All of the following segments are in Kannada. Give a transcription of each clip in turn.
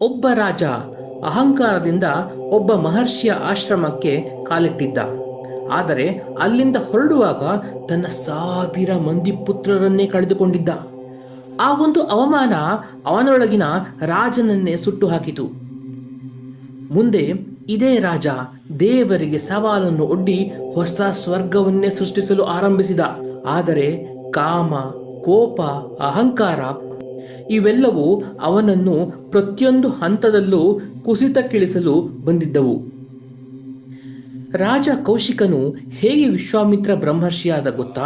ಒಬ್ಬ ರಾಜ ಅಹಂಕಾರದಿಂದ ಒಬ್ಬ ಮಹರ್ಷಿಯ ಆಶ್ರಮಕ್ಕೆ ಕಾಲಿಟ್ಟಿದ್ದ. ಆದರೆ ಅಲ್ಲಿಂದ ಹೊರಡುವಾಗ ತನ್ನ 1000 ಮಂದಿ ಪುತ್ರರನ್ನೇ ಕಳೆದುಕೊಂಡಿದ್ದ. ಆ ಒಂದು ಅವಮಾನ ಅವನೊಳಗಿನ ರಾಜನನ್ನೇ ಸುಟ್ಟು ಹಾಕಿತು. ಮುಂದೆ ಇದೇ ರಾಜ ದೇವರಿಗೆ ಸವಾಲನ್ನು ಒಡ್ಡಿ ಹೊಸ ಸ್ವರ್ಗವನ್ನೇ ಸೃಷ್ಟಿಸಲು ಆರಂಭಿಸಿದ. ಆದರೆ ಕಾಮ, ಕೋಪ, ಅಹಂಕಾರ ಇವೆಲ್ಲವೂ ಅವನನ್ನು ಪ್ರತಿಯೊಂದು ಹಂತದಲ್ಲೂ ಕುಸಿತಕ್ಕಿಳಿಸಲು ಬಂದಿದ್ದವು. ರಾಜ ಕೌಶಿಕನು ಹೇಗೆ ವಿಶ್ವಾಮಿತ್ರ ಬ್ರಹ್ಮರ್ಷಿಯಾದ ಗೊತ್ತಾ?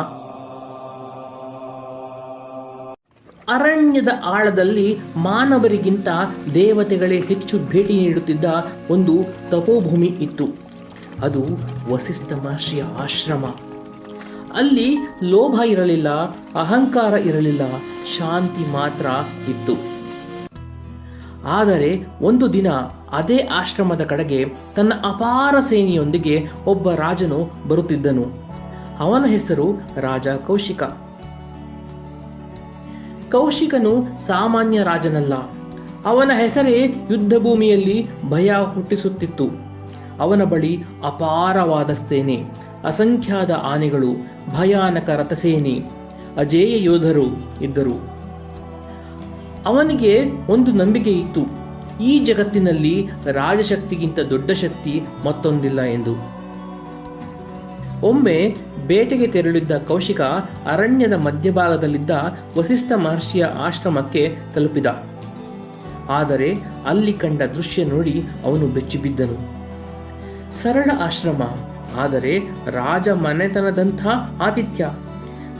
ಅರಣ್ಯದ ಆಳದಲ್ಲಿ ಮಾನವರಿಗಿಂತ ದೇವತೆಗಳೇ ಹೆಚ್ಚು ಭೇಟಿ ನೀಡುತ್ತಿದ್ದ ಒಂದು ತಪೋಭೂಮಿ ಇತ್ತು. ಅದು ವಸಿಷ್ಠ ಮಹರ್ಷಿಯ ಆಶ್ರಮ. ಅಲ್ಲಿ ಲೋಭ ಇರಲಿಲ್ಲ, ಅಹಂಕಾರ ಇರಲಿಲ್ಲ, ಶಾಂತಿ ಮಾತ್ರ ಇತ್ತು. ಆದರೆ ಒಂದು ದಿನ ಅದೇ ಆಶ್ರಮದ ಕಡೆಗೆ ತನ್ನ ಅಪಾರ ಸೇನೆಯೊಂದಿಗೆ ಒಬ್ಬ ರಾಜನು ಬರುತ್ತಿದ್ದನು. ಅವನ ಹೆಸರು ರಾಜ ಕೌಶಿಕ. ಕೌಶಿಕನು ಸಾಮಾನ್ಯ ರಾಜನಲ್ಲ. ಅವನ ಹೆಸರೇ ಯುದ್ಧ ಭೂಮಿಯಲ್ಲಿ ಭಯ ಹುಟ್ಟಿಸುತ್ತಿತ್ತು. ಅವನ ಬಳಿ ಅಪಾರವಾದ ಸೇನೆ, ಅಸಂಖ್ಯಾತ ಆನೆಗಳು, ಭಯಾನಕ ರಥಸೇನೆ, ಅಜೇಯ ಯೋಧರು ಇದ್ದರು. ಅವನಿಗೆ ಒಂದು ನಂಬಿಕೆ ಇತ್ತು, ಈ ಜಗತ್ತಿನಲ್ಲಿ ರಾಜಶಕ್ತಿಗಿಂತ ದೊಡ್ಡ ಶಕ್ತಿ ಮತ್ತೊಂದಿಲ್ಲ ಎಂದು. ಒಮ್ಮೆ ಬೇಟೆಗೆ ತೆರಳಿದ್ದ ಕೌಶಿಕ ಅರಣ್ಯದ ಮಧ್ಯಭಾಗದಲ್ಲಿದ್ದ ವಸಿಷ್ಠ ಮಹರ್ಷಿಯ ಆಶ್ರಮಕ್ಕೆ ತಲುಪಿದ. ಆದರೆ ಅಲ್ಲಿ ಕಂಡ ದೃಶ್ಯ ನೋಡಿ ಅವನು ಬೆಚ್ಚಿಬಿದ್ದನು. ಸರಳ ಆಶ್ರಮ, ಆದರೆ ರಾಜ ಮನೆತನದಂಥ ಆತಿಥ್ಯ.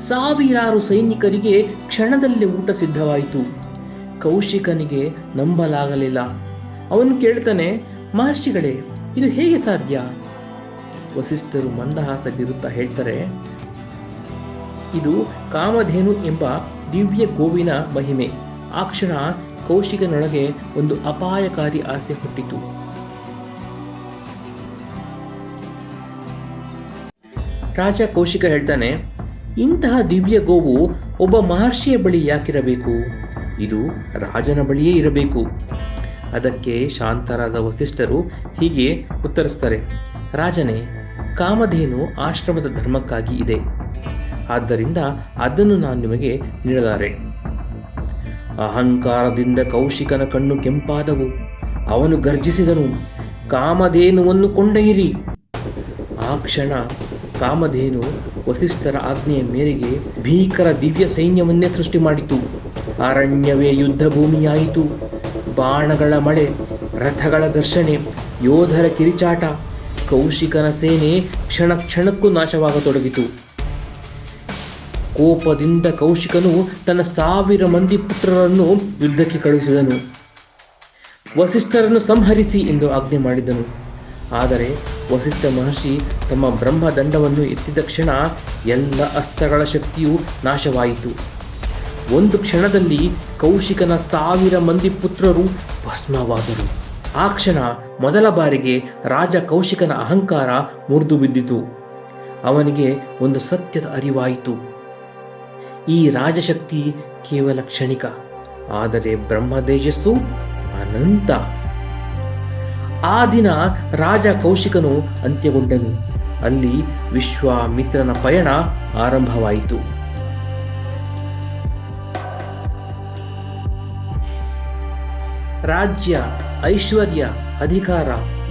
ಸಾವಿರಾರು ಸೈನಿಕರಿಗೆ ಕ್ಷಣದಲ್ಲೇ ಊಟ ಸಿದ್ಧವಾಯಿತು. ಕೌಶಿಕನಿಗೆ ನಂಬಲಾಗಲಿಲ್ಲ. ಅವನು ಕೇಳ್ತಾನೆ, ಮಹರ್ಷಿಗಳೇ, ಇದು ಹೇಗೆ ಸಾಧ್ಯ? ವಸಿಷ್ಠರು ಮಂದಹಾಸ ಬೀರುತ್ತಾ ಹೇಳ್ತಾರೆ, ಇದು ಕಾಮಧೇನು ಎಂಬ ದಿವ್ಯ ಗೋವಿನ ಮಹಿಮೆ. ಆ ಕ್ಷಣ ಕೌಶಿಕನೊಳಗೆ ಒಂದು ಅಪಾಯಕಾರಿ ಆಸೆ ಹುಟ್ಟಿತು. ರಾಜ ಕೌಶಿಕ ಹೇಳ್ತಾನೆ, ಇಂತಹ ದಿವ್ಯ ಗೋವು ಒಬ್ಬ ಮಹರ್ಷಿಯ ಬಳಿ ಯಾಕಿರಬೇಕು? ಇದು ರಾಜನ ಬಳಿಯೇ ಇರಬೇಕು. ಅದಕ್ಕೆ ಶಾಂತರಾದ ವಸಿಷ್ಠರು ಹೀಗೆ ಉತ್ತರಿಸ್ತಾರೆ, ರಾಜನೇ, ಕಾಮಧೇನು ಆಶ್ರಮದ ಧರ್ಮಕ್ಕಾಗಿ ಇದೆ. ಆದ್ದರಿಂದ ಅದನ್ನು ನಾನು ನಿಮಗೆ ನೀಡಲಾರೆ. ಅಹಂಕಾರದಿಂದ ಕೌಶಿಕನ ಕಣ್ಣು ಕೆಂಪಾದವು. ಅವನು ಗರ್ಜಿಸಿದನು, ಕಾಮಧೇನುವನ್ನು ಕೊಂಡೊಯ್ಯಿರಿ. ಆ ಕ್ಷಣ ಕಾಮಧೇನು ವಸಿಷ್ಠರ ಆಜ್ಞೆಯ ಮೇರೆಗೆ ಭೀಕರ ದಿವ್ಯ ಸೈನ್ಯವನ್ನೇ ಸೃಷ್ಟಿ ಮಾಡಿತು. ಅರಣ್ಯವೇ ಯುದ್ಧ ಭೂಮಿಯಾಯಿತು. ಬಾಣಗಳ ಮಳೆ, ರಥಗಳ ಘರ್ಷಣೆ, ಯೋಧರ ಕಿರಿಚಾಟ. ಕೌಶಿಕನ ಸೇನೆ ಕ್ಷಣ ಕ್ಷಣಕ್ಕೂ ನಾಶವಾಗತೊಡಗಿತು. ಕೋಪದಿಂದ ಕೌಶಿಕನು ತನ್ನ 1000 ಮಂದಿ ಪುತ್ರರನ್ನು ಯುದ್ಧಕ್ಕೆ ಕಳುಹಿಸಿದನು. ವಸಿಷ್ಠರನ್ನು ಸಂಹರಿಸಿ ಎಂದು ಆಜ್ಞೆ ಮಾಡಿದನು. ಆದರೆ ವಸಿಷ್ಠ ಮಹರ್ಷಿ ತಮ್ಮ ಬ್ರಹ್ಮದಂಡವನ್ನು ಎತ್ತಿದ ಕ್ಷಣ ಎಲ್ಲ ಅಸ್ತ್ರಗಳ ಶಕ್ತಿಯು ನಾಶವಾಯಿತು. ಒಂದು ಕ್ಷಣದಲ್ಲಿ ಕೌಶಿಕನ 1000 ಮಂದಿ ಪುತ್ರರು ಭಸ್ಮವಾದರು. ಆ ಕ್ಷಣ ಮೊದಲ ಬಾರಿಗೆ ರಾಜ ಕೌಶಿಕನ ಅಹಂಕಾರ ಮುರಿದು ಬಿದ್ದಿತು. ಅವನಿಗೆ ಒಂದು ಸತ್ಯದ ಅರಿವಾಯಿತು, ಈ ರಾಜಶಕ್ತಿ ಕೇವಲ ಕ್ಷಣಿಕ, ಆದರೆ ಬ್ರಹ್ಮತೇಜಸ್ಸು ಅನಂತ. ಆ ದಿನ ರಾಜ ಕೌಶಿಕನು ಅಂತ್ಯಗೊಂಡನು. ಅಲ್ಲಿ ವಿಶ್ವಾಮಿತ್ರನ ಪಯಣ ಆರಂಭವಾಯಿತು. ರಾಜ್ಯ, ಐಶ್ವರ್ಯ, ಅಧಿಕಾರ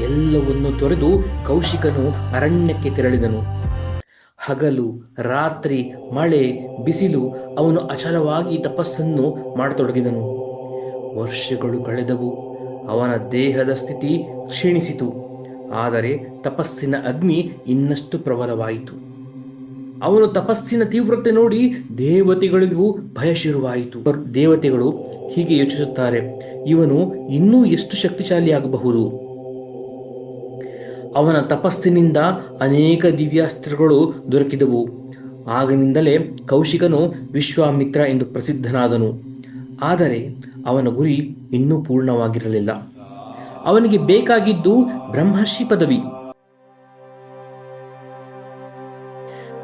ಎಲ್ಲವನ್ನೂ ತೊರೆದು ಕೌಶಿಕನು ಅರಣ್ಯಕ್ಕೆ ತೆರಳಿದನು. ಹಗಲು ರಾತ್ರಿ, ಮಳೆ ಬಿಸಿಲು, ಅವನು ಅಚಲವಾಗಿ ತಪಸ್ಸನ್ನು ಮಾಡತೊಡಗಿದನು. ವರ್ಷಗಳು ಕಳೆದವು. ಅವನ ದೇಹದ ಸ್ಥಿತಿ ಕ್ಷೀಣಿಸಿತು. ಆದರೆ ತಪಸ್ಸಿನ ಅಗ್ನಿ ಇನ್ನಷ್ಟು ಪ್ರಬಲವಾಯಿತು. ಅವನು ತಪಸ್ಸಿನ ತೀವ್ರತೆ ನೋಡಿ ದೇವತೆಗಳಿಗೂ ಭಯ ಶುರುವಾಯಿತು. ದೇವತೆಗಳು ಹೀಗೆ ಯೋಚಿಸುತ್ತಾರೆ, ಇವನು ಇನ್ನೂ ಎಷ್ಟು ಶಕ್ತಿಶಾಲಿಯಾಗಬಹುದು? ಅವನ ತಪಸ್ಸಿನಿಂದ ಅನೇಕ ದಿವ್ಯಾಸ್ತ್ರಗಳು ದೊರಕಿದವು. ಆಗಿನಿಂದಲೇ ಕೌಶಿಕನು ವಿಶ್ವಾಮಿತ್ರ ಎಂದು ಪ್ರಸಿದ್ಧನಾದನು. ಆದರೆ ಅವನ ಗುರಿ ಇನ್ನೂ ಪೂರ್ಣವಾಗಿರಲಿಲ್ಲ. ಅವನಿಗೆ ಬೇಕಾಗಿದ್ದು ಬ್ರಹ್ಮರ್ಷಿ ಪದವಿ.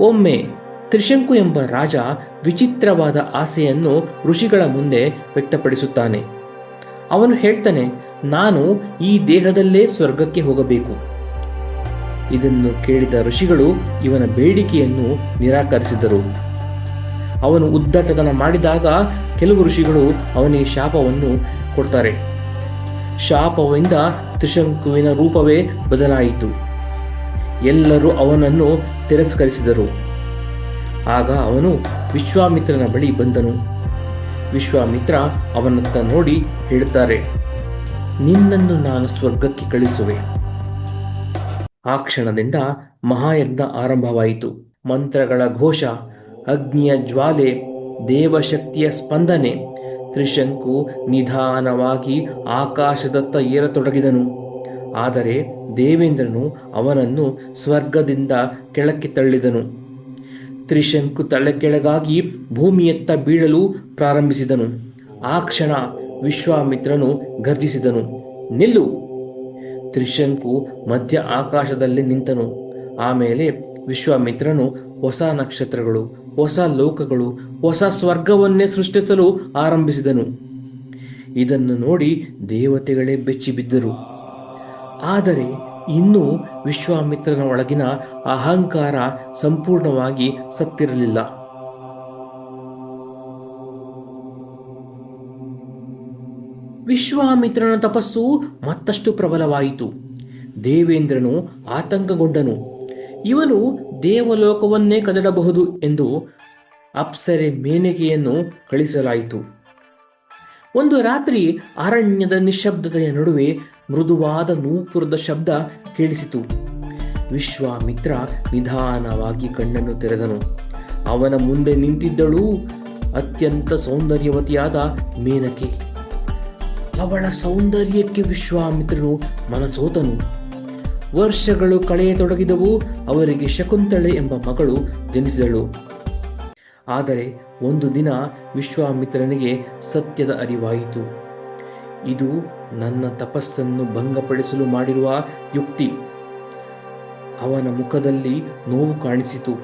ಒಮ್ಮೆ ತ್ರಿಶಂಕು ಎಂಬ ರಾಜ ವಿಚಿತ್ರವಾದ ಆಸೆಯನ್ನು ಋಷಿಗಳ ಮುಂದೆ ವ್ಯಕ್ತಪಡಿಸುತ್ತಾನೆ. ಅವನು ಹೇಳ್ತಾನೆ, ನಾನು ಈ ದೇಹದಲ್ಲೇ ಸ್ವರ್ಗಕ್ಕೆ ಹೋಗಬೇಕು. ಇದನ್ನು ಕೇಳಿದ ಋಷಿಗಳು ಇವನ ಬೇಡಿಕೆಯನ್ನು ನಿರಾಕರಿಸಿದರು. ಅವನು ಉದ್ದಟತನ ಮಾಡಿದಾಗ ಕೆಲವು ಋಷಿಗಳು ಅವನಿಗೆ ಶಾಪವನ್ನು ಕೊಡ್ತಾರೆ. ಶಾಪದಿಂದ ತ್ರಿಶಂಕುವಿನ ರೂಪವೇ ಬದಲಾಯಿತು. ಎಲ್ಲರೂ ಅವನನ್ನು ತಿರಸ್ಕರಿಸಿದರು. ಆಗ ಅವನು ವಿಶ್ವಾಮಿತ್ರನ ಬಳಿ ಬಂದನು. ವಿಶ್ವಾಮಿತ್ರ ಅವನತ್ತ ನೋಡಿ ಹೇಳುತ್ತಾರೆ, ನಿನ್ನನ್ನು ನಾನು ಸ್ವರ್ಗಕ್ಕೆ ಕಳಿಸುವೆ. ಆ ಕ್ಷಣದಿಂದ ಮಹಾಯಜ್ಞ ಆರಂಭವಾಯಿತು. ಮಂತ್ರಗಳ ಘೋಷ, ಅಗ್ನಿಯ ಜ್ವಾಲೆ, ದೇವಶಕ್ತಿಯ ಸ್ಪಂದನೆ. ತ್ರಿಶಂಕು ನಿಧಾನವಾಗಿ ಆಕಾಶದತ್ತ ಏರತೊಡಗಿದನು. ಆದರೆ ದೇವೇಂದ್ರನು ಅವನನ್ನು ಸ್ವರ್ಗದಿಂದ ಕೆಳಕ್ಕೆ ತಳ್ಳಿದನು. ತ್ರಿಶಂಕು ತಲೆಕೆಳಗಾಗಿ ಭೂಮಿಯತ್ತ ಬೀಳಲು ಪ್ರಾರಂಭಿಸಿದನು. ಆ ಕ್ಷಣ ವಿಶ್ವಾಮಿತ್ರನು ಗರ್ಜಿಸಿದನು, ನಿಲ್ಲು! ತ್ರಿಶಂಕು ಮಧ್ಯ ಆಕಾಶದಲ್ಲಿ ನಿಂತನು. ಆಮೇಲೆ ವಿಶ್ವಾಮಿತ್ರನು ಹೊಸ ನಕ್ಷತ್ರಗಳು, ಹೊಸ ಲೋಕಗಳು, ಹೊಸ ಸ್ವರ್ಗವನ್ನೇ ಸೃಷ್ಟಿಸಲು ಆರಂಭಿಸಿದನು. ಇದನ್ನು ನೋಡಿ ದೇವತೆಗಳೇ ಬೆಚ್ಚಿಬಿದ್ದರು. ಆದರೆ ಇನ್ನೂ ವಿಶ್ವಾಮಿತ್ರನ ಒಳಗಿನ ಅಹಂಕಾರ ಸಂಪೂರ್ಣವಾಗಿ ಸತ್ತಿರಲಿಲ್ಲ. ವಿಶ್ವಾಮಿತ್ರನ ತಪಸ್ಸು ಮತ್ತಷ್ಟು ಪ್ರಬಲವಾಯಿತು. ದೇವೇಂದ್ರನು ಆತಂಕಗೊಂಡನು. ಇವನು ದೇವಲೋಕವನ್ನೇ ಕದಡಬಹುದು ಎಂದು ಅಪ್ಸರೆ ಮೇನಕೆಯನ್ನು ಕಳಿಸಲಾಯಿತು. ಒಂದು ರಾತ್ರಿ ಅರಣ್ಯದ ನಿಶ್ಶಬ್ದತೆಯ ನಡುವೆ ಮೃದುವಾದ ನೂಪುರದ ಶಬ್ದ ಕೇಳಿಸಿತು. ವಿಶ್ವಾಮಿತ್ರ ನಿಧಾನವಾಗಿ ಕಣ್ಣನ್ನು ತೆರೆದನು. ಅವನ ಮುಂದೆ ನಿಂತಿದ್ದಳು ಅತ್ಯಂತ ಸೌಂದರ್ಯವತಿಯಾದ ಮೇನಕೆ. ಅವಳ ಸೌಂದರ್ಯಕ್ಕೆ ವಿಶ್ವಾಮಿತ್ರನು ಮನಸೋತನು. ವರ್ಷಗಳು ಕಳೆಯತೊಡಗಿದವು. ಅವರಿಗೆ ಶಕುಂತಳೆ ಎಂಬ ಮಗಳು ಜನಿಸಿದಳು. ಆದರೆ ಒಂದು ದಿನ ವಿಶ್ವಾಮಿತ್ರನಿಗೆ ಸತ್ಯದ ಅರಿವಾಯಿತು. ಇದು ನನ್ನ ತಪಸ್ಸನ್ನು ಭಂಗಪಡಿಸಲು ಮಾಡಿರುವ ಯುಕ್ತಿ. ಅವನ ಮುಖದಲ್ಲಿ ನೋವು ಕಾಣಿಸಿತು,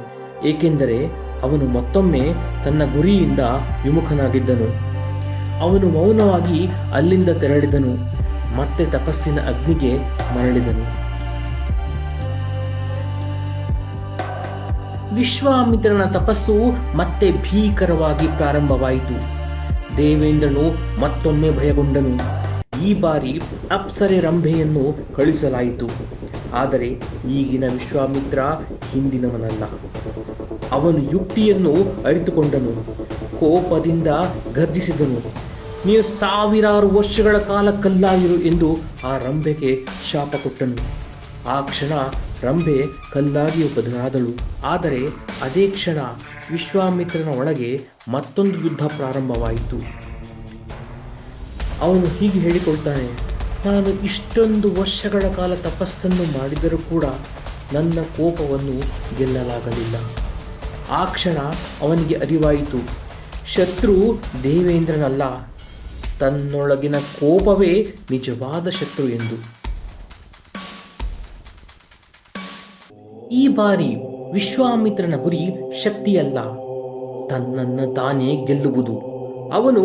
ಏಕೆಂದರೆ ಅವನು ಮತ್ತೊಮ್ಮೆ ತನ್ನ ಗುರಿಯಿಂದ ವಿಮುಖನಾಗಿದ್ದನು. ಅವನು ಮೌನವಾಗಿ ಅಲ್ಲಿಂದ ತೆರಳಿದನು. ಮತ್ತೆ ತಪಸ್ಸಿನ ಅಗ್ನಿಗೆ ಮರಳಿದನು. ವಿಶ್ವಾಮಿತ್ರನ ತಪಸ್ಸು ಮತ್ತೆ ಭೀಕರವಾಗಿ ಪ್ರಾರಂಭವಾಯಿತು. ದೇವೇಂದ್ರನು ಮತ್ತೊಮ್ಮೆ ಭಯಗೊಂಡನು. ಈ ಬಾರಿ ಅಪ್ಸರೆ ರಂಭೆಯನ್ನು ಕಳುಹಿಸಲಾಯಿತು. ಆದರೆ ಈಗಿನ ವಿಶ್ವಾಮಿತ್ರ ಹಿಂದಿನವನಲ್ಲ. ಅವನು ಯುಕ್ತಿಯನ್ನು ಅರಿತುಕೊಂಡನು. ಕೋಪದಿಂದ ಗರ್ಜಿಸಿದನು, ನೀನು ಸಾವಿರಾರು ವರ್ಷಗಳ ಕಾಲ ಕಲ್ಲಾಗಿರು ಎಂದು ಆ ರಂಭೆಗೆ ಶಾಪ ಕೊಟ್ಟನು. ಆ ಕ್ಷಣ ರಂಭೆ ಕಲ್ಲಾಗಿಯೂ ಬದಲಾದಳು. ಆದರೆ ಅದೇ ಕ್ಷಣ ವಿಶ್ವಾಮಿತ್ರನ ಒಳಗೆ ಮತ್ತೊಂದು ಯುದ್ಧ ಪ್ರಾರಂಭವಾಯಿತು. ಅವನು ಹೀಗೆ ಹೇಳಿಕೊಳ್ತಾನೆ, ನಾನು ಇಷ್ಟೊಂದು ವರ್ಷಗಳ ಕಾಲ ತಪಸ್ಸನ್ನು ಮಾಡಿದರೂ ಕೂಡ ನನ್ನ ಕೋಪವನ್ನು ಗೆಲ್ಲಲಾಗಲಿಲ್ಲ. ಆ ಕ್ಷಣ ಅವನಿಗೆ ಅರಿವಾಯಿತು, ಶತ್ರು ದೇವೇಂದ್ರನಲ್ಲ, ತನ್ನೊಳಗಿನ ಕೋಪವೇ ನಿಜವಾದ ಶತ್ರು ಎಂದು. ಈ ಬಾರಿ ವಿಶ್ವಾಮಿತ್ರನ ಗುರಿ ಶಕ್ತಿಯಲ್ಲ, ತನ್ನನ್ನು ತಾನೇ ಗೆಲ್ಲುವುದು. ಅವನು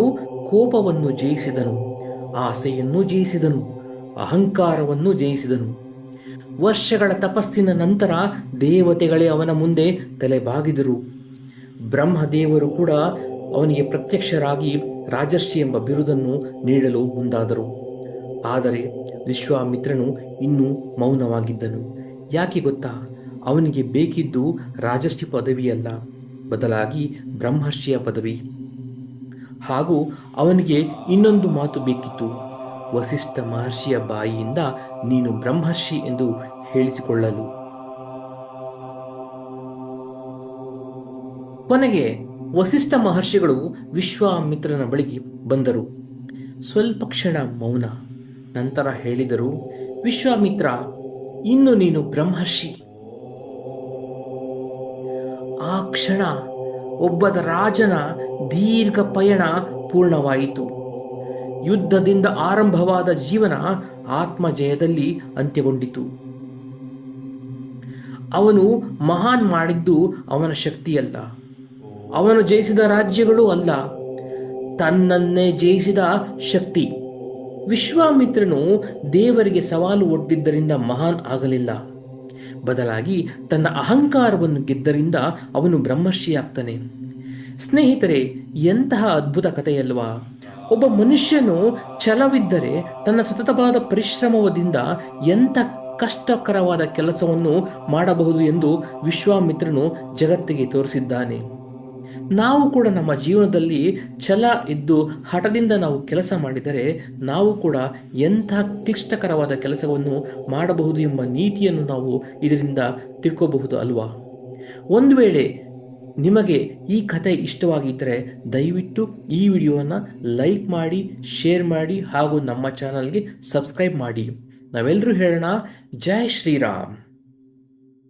ಕೋಪವನ್ನು ಜಯಿಸಿದನು, ಆಸೆಯನ್ನು ಜಯಿಸಿದನು, ಅಹಂಕಾರವನ್ನು ಜಯಿಸಿದನು. ವರ್ಷಗಳ ತಪಸ್ಸಿನ ನಂತರ ದೇವತೆಗಳೇ ಅವನ ಮುಂದೆ ತಲೆಬಾಗಿದರು. ಬ್ರಹ್ಮದೇವರು ಕೂಡ ಅವನಿಗೆ ಪ್ರತ್ಯಕ್ಷರಾಗಿ ರಾಜರ್ಷಿ ಎಂಬ ಬಿರುದನ್ನು ನೀಡಲು ಮುಂದಾದರು. ಆದರೆ ವಿಶ್ವಾಮಿತ್ರನು ಇನ್ನೂ ಮೌನವಾಗಿದ್ದನು. ಯಾಕೆ ಗೊತ್ತಾ? ಅವನಿಗೆ ಬೇಕಿದ್ದು ರಾಜರ್ಷಿ ಪದವಿಯಲ್ಲ, ಬದಲಾಗಿ ಬ್ರಹ್ಮರ್ಷಿಯ ಪದವಿ. ಹಾಗೂ ಅವನಿಗೆ ಇನ್ನೊಂದು ಮಾತು ಬೇಕಿತ್ತು, ವಸಿಷ್ಠ ಮಹರ್ಷಿಯ ಬಾಯಿಯಿಂದ ನೀನು ಬ್ರಹ್ಮರ್ಷಿ ಎಂದು ಹೇಳಿಸಿಕೊಳ್ಳಲು. ಕೊನೆಗೆ ವಸಿಷ್ಠ ಮಹರ್ಷಿಗಳು ವಿಶ್ವಾಮಿತ್ರನ ಬಳಿಗೆ ಬಂದರು. ಸ್ವಲ್ಪ ಕ್ಷಣ ಮೌನ, ನಂತರ ಹೇಳಿದರು, ವಿಶ್ವಾಮಿತ್ರ, ಇನ್ನು ನೀನು ಬ್ರಹ್ಮರ್ಷಿ. ಆ ಕ್ಷಣ ಒಬ್ಬ ರಾಜನ ದೀರ್ಘ ಪಯಣ ಪೂರ್ಣವಾಯಿತು. ಯುದ್ಧದಿಂದ ಆರಂಭವಾದ ಜೀವನ ಆತ್ಮಜಯದಲ್ಲಿ ಅಂತ್ಯಗೊಂಡಿತು. ಅವನು ಮಹಾನ್ ಮಾಡಿದ್ದು ಅವನ ಶಕ್ತಿಯಲ್ಲ, ಅವನು ಜಯಿಸಿದ ರಾಜ್ಯಗಳು ಅಲ್ಲ, ತನ್ನನ್ನೇ ಜಯಿಸಿದ ಶಕ್ತಿ. ವಿಶ್ವಾಮಿತ್ರನು ದೇವರಿಗೆ ಸವಾಲು ಒಡ್ಡಿದ್ದರಿಂದ ಮಹಾನ್ ಆಗಲಿಲ್ಲ. ಬದಲಾಗಿ ತನ್ನ ಅಹಂಕಾರವನ್ನು ಗೆದ್ದರಿಂದ ಅವನು ಬ್ರಹ್ಮರ್ಷಿಯಾಗ್ತಾನೆ. ಸ್ನೇಹಿತರೆ, ಎಂತಹ ಅದ್ಭುತ ಕಥೆಯಲ್ವಾ? ಒಬ್ಬ ಮನುಷ್ಯನು ಛಲವಿದ್ದರೆ ತನ್ನ ಸತತವಾದ ಪರಿಶ್ರಮದಿಂದ ಎಂಥ ಕಷ್ಟಕರವಾದ ಕೆಲಸವನ್ನು ಮಾಡಬಹುದು ಎಂದು ವಿಶ್ವಾಮಿತ್ರನು ಜಗತ್ತಿಗೆ ತೋರಿಸಿದ್ದಾನೆ. ನಾವು ಕೂಡ ನಮ್ಮ ಜೀವನದಲ್ಲಿ ಛಲ ಇದ್ದು ಹಠದಿಂದ ನಾವು ಕೆಲಸ ಮಾಡಿದರೆ ನಾವು ಕೂಡ ಎಂಥ ಕ್ಲಿಷ್ಟಕರವಾದ ಕೆಲಸವನ್ನು ಮಾಡಬಹುದು ಎಂಬ ನೀತಿಯನ್ನು ನಾವು ಇದರಿಂದ ತಿಳ್ಕೋಬಹುದು ಅಲ್ವಾ? ಒಂದು ವೇಳೆ ನಿಮಗೆ ಈ ಕಥೆ ಇಷ್ಟವಾಗಿದ್ದರೆ ದಯವಿಟ್ಟು ಈ ವಿಡಿಯೋವನ್ನು ಲೈಕ್ ಮಾಡಿ, ಶೇರ್ ಮಾಡಿ ಹಾಗೂ ನಮ್ಮ ಚಾನಲ್ಗೆ ಸಬ್ಸ್ಕ್ರೈಬ್ ಮಾಡಿ. ನಾವೆಲ್ಲರೂ ಹೇಳೋಣ, ಜೈ ಶ್ರೀರಾಮ್.